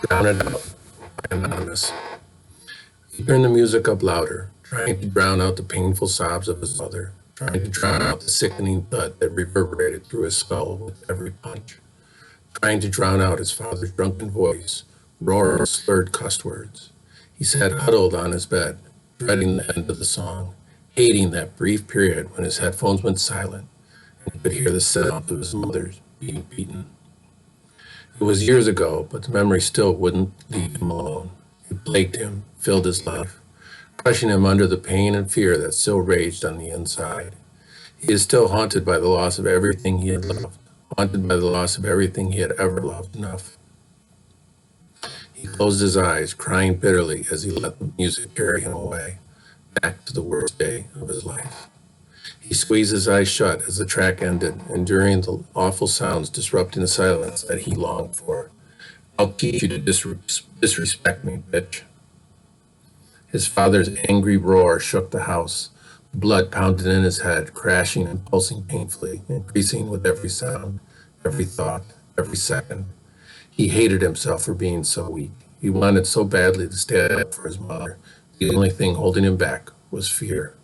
Drown It Out by Anonymous. He turned the music up louder, trying to drown out the painful sobs of his mother, trying to drown out the sickening thud that reverberated through his skull with every punch, trying to drown out his father's drunken voice, roar of slurred cuss words. He sat huddled on his bed, dreading the end of the song, hating that brief period when his headphones went silent and he could hear the sound of his mother being beaten. It was years ago, but the memory still wouldn't leave him alone. It plagued him, filled his life, crushing him under the pain and fear that still raged on the inside. He is still haunted by the loss of everything he had loved, haunted by the loss of everything he had ever loved enough. He closed his eyes, crying bitterly as he let the music carry him away, back to the worst day of his life. He squeezed his eyes shut as the track ended, enduring the awful sounds disrupting the silence that he longed for. I'll teach you to disrespect me, bitch. His father's angry roar shook the house. Blood pounded in his head, crashing and pulsing painfully, increasing with every sound, every thought, every second. He hated himself for being so weak. He wanted so badly to stand up for his mother. The only thing holding him back was fear.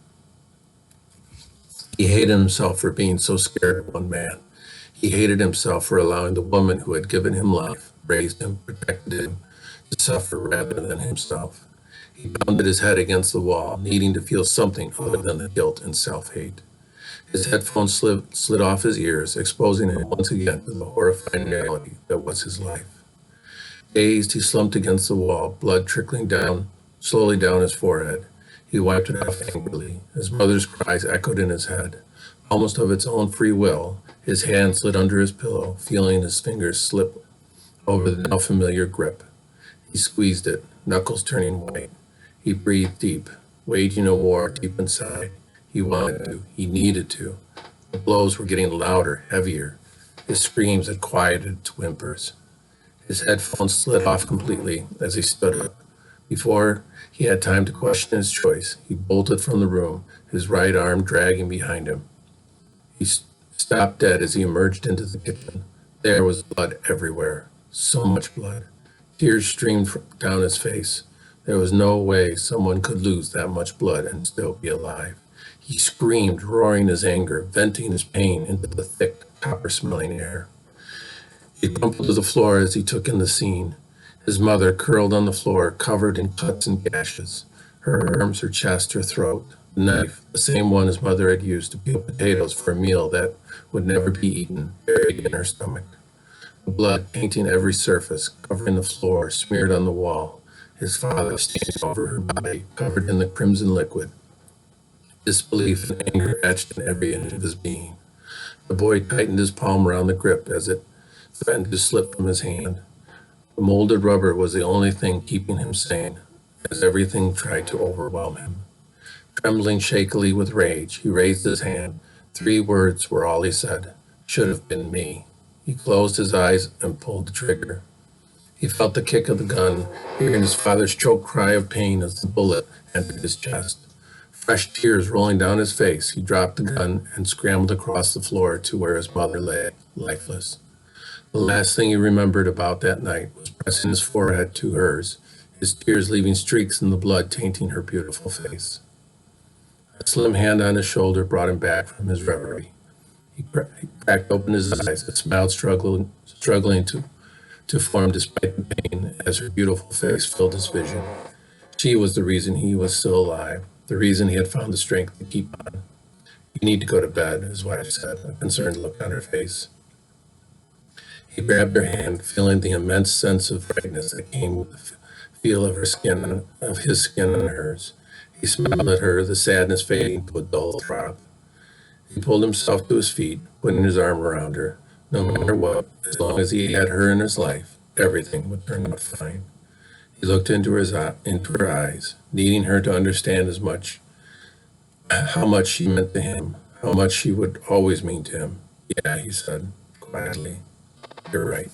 He hated himself for being so scared of one man. He hated himself for allowing the woman who had given him life, raised him, protected him, to suffer rather than himself. He pounded his head against the wall, needing to feel something other than the guilt and self-hate. His headphones slid off his ears, exposing him once again to the horrifying reality that was his life. Dazed, he slumped against the wall, blood trickling down, slowly down his forehead. He wiped it off angrily. His mother's cries echoed in his head. Almost of its own free will, his hand slid under his pillow, feeling his fingers slip over the now familiar grip. He squeezed it, knuckles turning white. He breathed deep, waging a war deep inside. He wanted to, he needed to. The blows were getting louder, heavier. His screams had quieted to whimpers. His headphones slid off completely as he stood up. Before he had time to question his choice, he bolted from the room, his right arm dragging behind him. He stopped dead as he emerged into the kitchen. There was blood everywhere, so much blood. Tears streamed down his face. There was no way someone could lose that much blood and still be alive. He screamed, roaring his anger, venting his pain into the thick, copper-smelling air. He crumpled to the floor as he took in the scene. His mother curled on the floor, covered in cuts and gashes. Her arms, her chest, her throat. The knife, the same one his mother had used to peel potatoes for a meal that would never be eaten, buried in her stomach. The blood painting every surface, covering the floor, smeared on the wall. His father standing over her body, covered in the crimson liquid. Disbelief and anger etched in every inch of his being. The boy tightened his palm around the grip as it threatened to slip from his hand. The molded rubber was the only thing keeping him sane, as everything tried to overwhelm him. Trembling shakily with rage, he raised his hand. 3 words were all he said. Should have been me. He closed his eyes and pulled the trigger. He felt the kick of the gun, hearing his father's choked cry of pain as the bullet entered his chest. Fresh tears rolling down his face, he dropped the gun and scrambled across the floor to where his mother lay, lifeless. The last thing he remembered about that night was pressing his forehead to hers, his tears leaving streaks in the blood tainting her beautiful face. A slim hand on his shoulder brought him back from his reverie. He cracked open his eyes, a smile struggling to form despite the pain as her beautiful face filled his vision. She was the reason he was still alive, the reason he had found the strength to keep on. You need to go to bed, his wife said, a concerned look on her face. He grabbed her hand, feeling the immense sense of brightness that came with the feel of his skin on hers. He smiled at her, the sadness fading to a dull throb. He pulled himself to his feet, putting his arm around her. No matter what, as long as he had her in his life, everything would turn out fine. He looked into her eyes, needing her to understand how much she meant to him, how much she would always mean to him. Yeah, he said quietly, you're right.